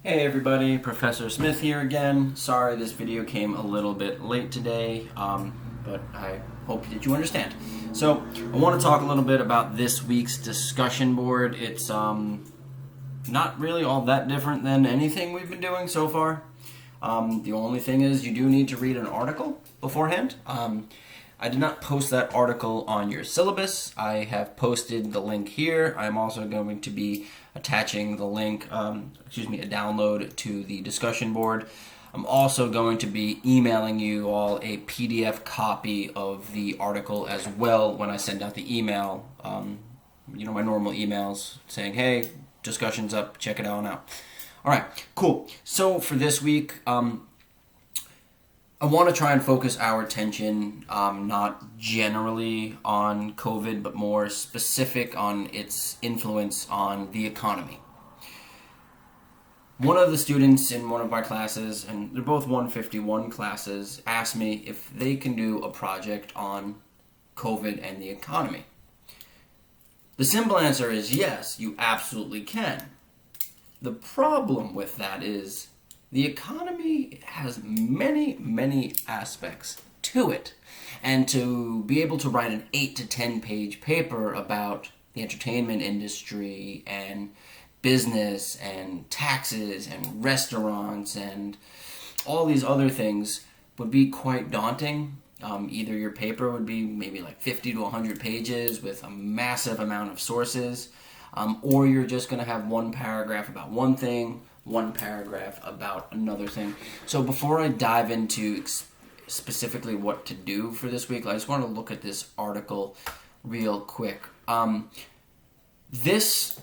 Hey everybody, Professor Smith here again. Sorry this video came a little bit late today, but I hope that you understand. So I want to talk a little bit about this week's discussion board. It's not really all that different than anything we've been doing so far. The only thing is you do need to read an article beforehand. I did not post that article on your syllabus. I have posted the link here. I'm also going to be attaching the link, a download to the discussion board. I'm also going to be emailing you all a PDF copy of the article as well when I send out the email. My normal emails saying, hey, discussion's up, check it out now. All right, cool. So for this week, I want to try and focus our attention not generally on COVID, but more specific on its influence on the economy. One of the students in one of my classes, and they're both 151 classes, asked me if they can do a project on COVID and the economy. The simple answer is yes, you absolutely can. The problem with that is the economy has many aspects to it. And to be able to write an 8 to 10 page paper about the entertainment industry and business and taxes and restaurants and all these other things would be quite daunting. Either your paper would be maybe like 50 to 100 pages with a massive amount of sources, or you're just going to have one paragraph about one thing, one paragraph about another thing. So before I dive into specifically what to do for this week, I just want to look at this article real quick. This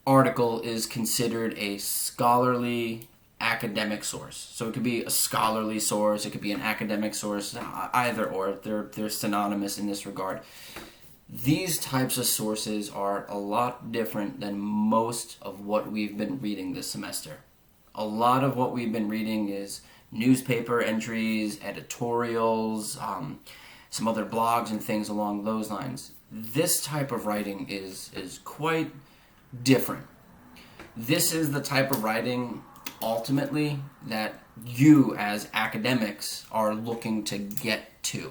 article is considered a scholarly academic source. So it could be a scholarly source, it could be an academic source, either or. They're synonymous in this regard. These types of sources are a lot different than most of what we've been reading this semester. A lot of what we've been reading is newspaper entries, editorials, some other blogs and things along those lines. This type of writing is quite different. This is the type of writing, ultimately, that you as academics are looking to get to.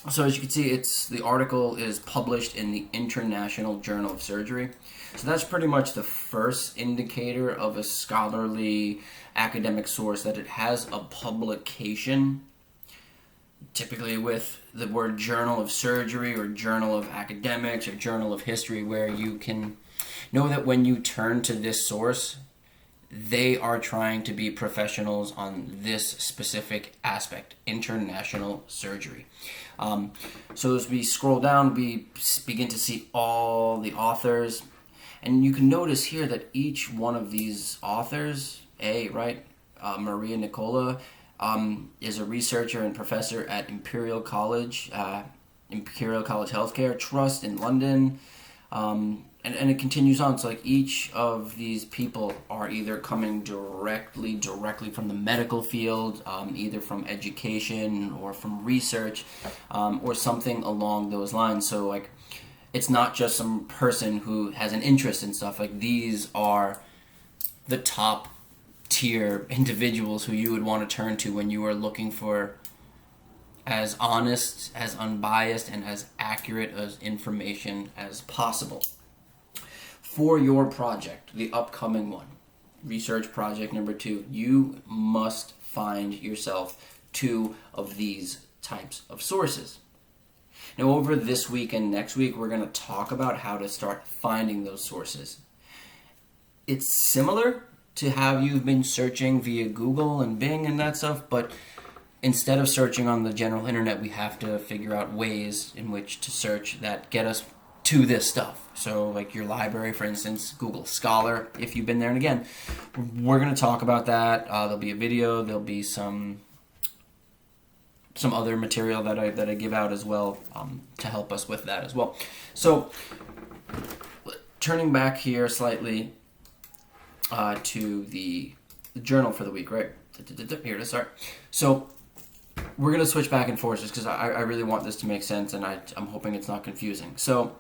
So as you can see, the article is published in the International Journal of Surgery. So that's pretty much the first indicator of a scholarly academic source, that it has a publication, typically with the word Journal of Surgery or Journal of Academics or Journal of History, where you can know that when you turn to this source, they are trying to be professionals on this specific aspect, international surgery. So as we scroll down, we begin to see all the authors. And you can notice here that each one of these authors, Maria Nicola, is a researcher and professor at Imperial College Healthcare Trust in London. And it continues on. So like each of these people are either coming directly from the medical field, either from education or from research, or something along those lines. So like it's not just some person who has an interest in stuff. Like these are the top tier individuals who you would want to turn to when you are looking for as honest, as unbiased, and as accurate as information as possible. For your project, the upcoming one, research project number 2, you must find yourself 2 of these types of sources. Now over this week and next week, we're going to talk about how to start finding those sources. It's similar to how you've been searching via Google and Bing and that stuff, but instead of searching on the general internet, we have to figure out ways in which to search that get us to this stuff. So like your library, for instance, Google Scholar, if you've been there. And again, we're going to talk about that. There'll be a video, there'll be some other material that I give out as well, to help us with that as well. So turning back here slightly to the journal for the week, right? Here to start. So we're going to switch back and forth just because I really want this to make sense, and I'm hoping it's not confusing. So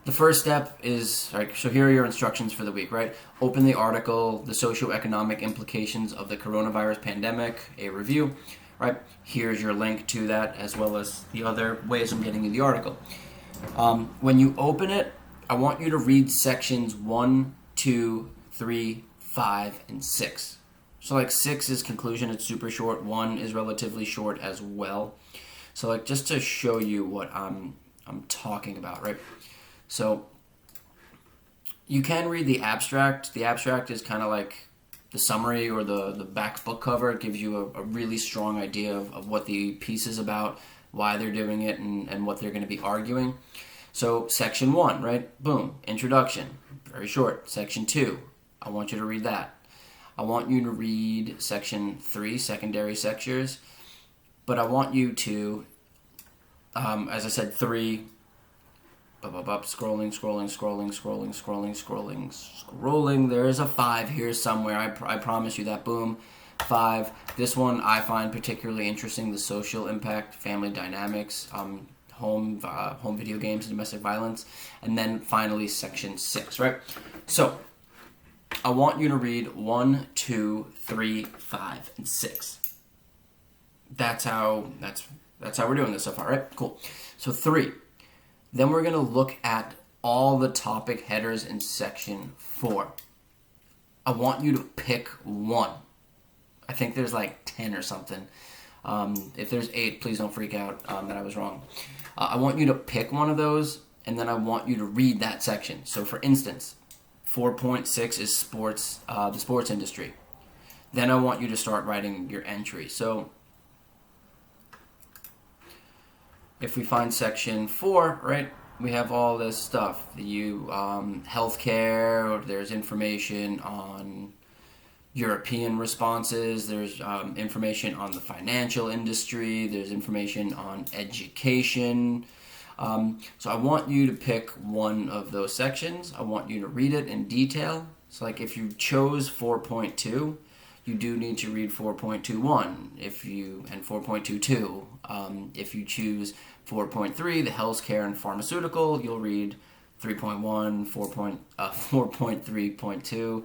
The first step is, right, so here are your instructions for the week, right? Open the article, the socioeconomic implications of the coronavirus pandemic, a review, right? Here's your link to that, as well as the other ways I'm getting you the article. When you open it, I want you to read sections 1, 2, 3, 5, and 6. So like 6 is conclusion, it's super short. 1 is relatively short as well. So like just to show you what I'm talking about, right? So you can read the abstract. The abstract is kind of like the summary or the back book cover. It gives you a really strong idea of what the piece is about, why they're doing it, and what they're going to be arguing. So section 1, right? Boom. Introduction. Very short. Section 2. I want you to read that. I want you to read section 3, secondary sections. But I want you to, as I said, 3, scrolling. There's a 5 here somewhere. I promise you that. Boom. 5. This one I find particularly interesting, the social impact, family dynamics, home video games and domestic violence. And then finally section 6, right? So I want you to read 1, 2, 3, 5, and 6. That's how we're doing this so far, right? Cool. So 3. Then we're going to look at all the topic headers in section 4. I want you to pick one. I think there's like 10 or something. If there's 8, please don't freak out that I was wrong. I want you to pick one of those, and then I want you to read that section. So for instance, 4.6 is sports, the sports industry. Then I want you to start writing your entry. So if we find section 4, right, we have all this stuff. Healthcare, there's information on European responses, there's information on the financial industry, there's information on education. So I want you to pick one of those sections. I want you to read it in detail. So like if you chose 4.2, you do need to read 4.21 and 4.22. If you choose 4.3, the healthcare and pharmaceutical, you'll read 3.1, 4.3.2,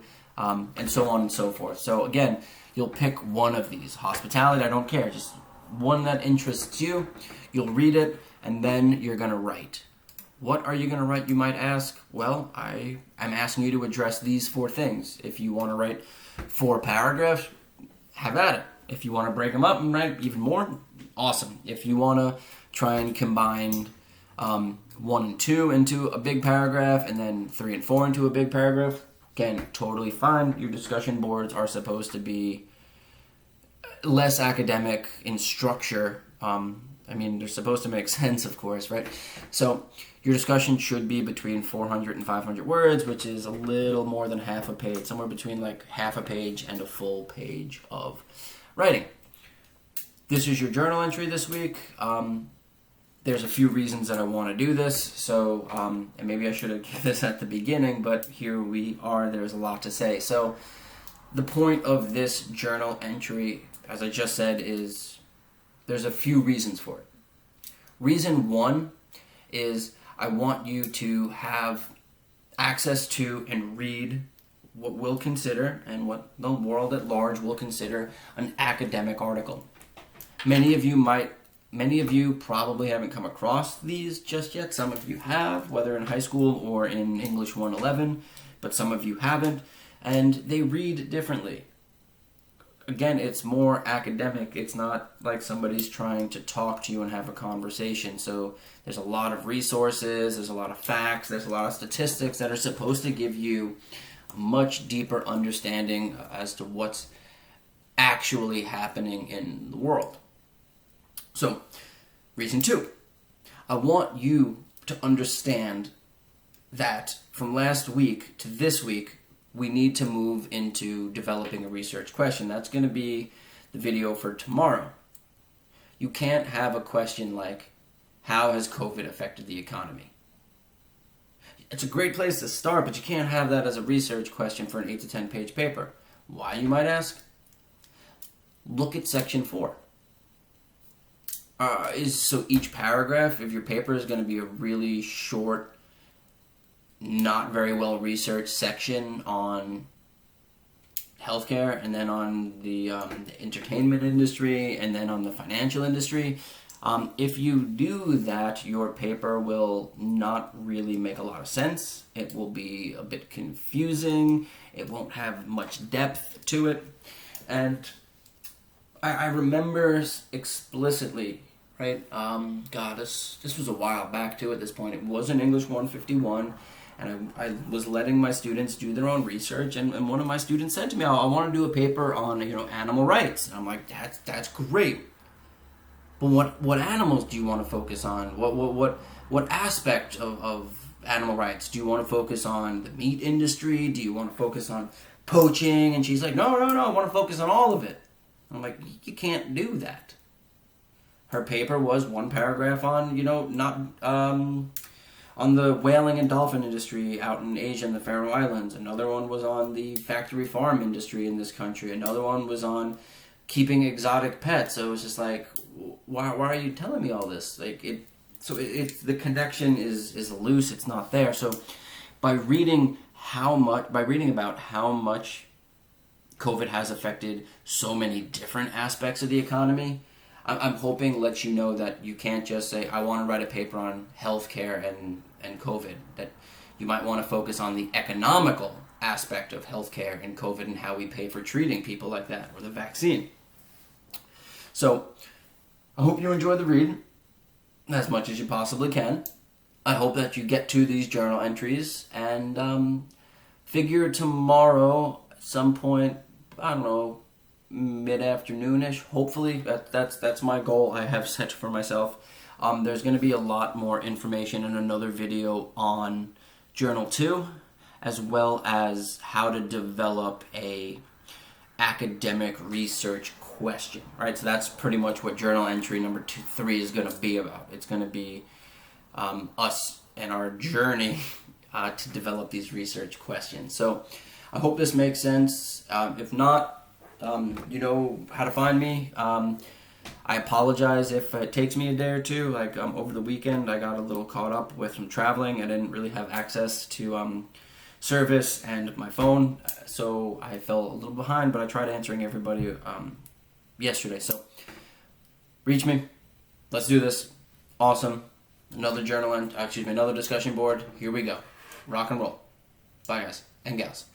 and so on and so forth. So again, you'll pick one of these. Hospitality, I don't care, just one that interests you. You'll read it, and then you're going to write. What are you going to write, you might ask? Well, I'm asking you to address these 4 things. If you want to write 4 paragraphs, have at it. If you want to break them up and write even more, awesome. If you want to try and combine 1 and 2 into a big paragraph, and then 3 and 4 into a big paragraph, again, totally fine. Your discussion boards are supposed to be less academic in structure. They're supposed to make sense, of course, right? So your discussion should be between 400 and 500 words, which is a little more than half a page, somewhere between like half a page and a full page of writing. This is your journal entry this week. There's a few reasons that I want to do this, so and maybe I should have given this at the beginning, but here we are. There's a lot to say. So the point of this journal entry, as I just said, is there's a few reasons for it. Reason 1 is I want you to have access to and read what we'll consider, and what the world at large will consider, an academic article. Many of you probably haven't come across these just yet. Some of you have, whether in high school or in English 111, but some of you haven't, and they read differently. Again, it's more academic. It's not like somebody's trying to talk to you and have a conversation. So there's a lot of resources, there's a lot of facts, there's a lot of statistics that are supposed to give you a much deeper understanding as to what's actually happening in the world. So, reason 2, I want you to understand that from last week to this week, we need to move into developing a research question. That's going to be the video for tomorrow. You can't have a question like, how has COVID affected the economy? It's a great place to start, but you can't have that as a research question for an 8 to 10 page paper. Why, you might ask? Look at section 4. So each paragraph of your paper is going to be a really short not very well researched section on healthcare, and then on the entertainment industry, and then on the financial industry. If you do that, your paper will not really make a lot of sense. It will be a bit confusing. It won't have much depth to it. And I remember explicitly, right? This was a while back too at this point. It was in English 151. And I was letting my students do their own research, and one of my students said to me, I want to do a paper on animal rights. And I'm like, that's great. But what animals do you want to focus on? What aspect of animal rights do you want to focus on? The meat industry? Do you want to focus on poaching? And she's like, no, I want to focus on all of it. I'm like, you can't do that. Her paper was one paragraph on on the whaling and dolphin industry out in Asia and the Faroe Islands. Another one was on the factory farm industry in this country. Another one was on keeping exotic pets. So it was just like, why are you telling me all this? The connection is loose. It's not there. So by reading about how much COVID has affected so many different aspects of the economy, I'm hoping lets you know that you can't just say, I want to write a paper on healthcare and COVID, that you might want to focus on the economical aspect of healthcare and COVID and how we pay for treating people like that, or the vaccine. So I hope you enjoy the read as much as you possibly can. I hope that you get to these journal entries, and figure tomorrow at some point, I don't know, mid-afternoonish, hopefully. That's my goal I have set for myself. There's going to be a lot more information in another video on Journal 2, as well as how to develop a academic research question. Right, so that's pretty much what journal entry number 3 is going to be about. It's going to be us and our journey to develop these research questions. So I hope this makes sense. If not, you know how to find me. I apologize if it takes me a day or two. Over the weekend, I got a little caught up with some traveling. I didn't really have access to service and my phone, so I fell a little behind. But I tried answering everybody yesterday. So reach me. Let's do this. Awesome. Another another discussion board. Here we go. Rock and roll. Bye, guys and gals.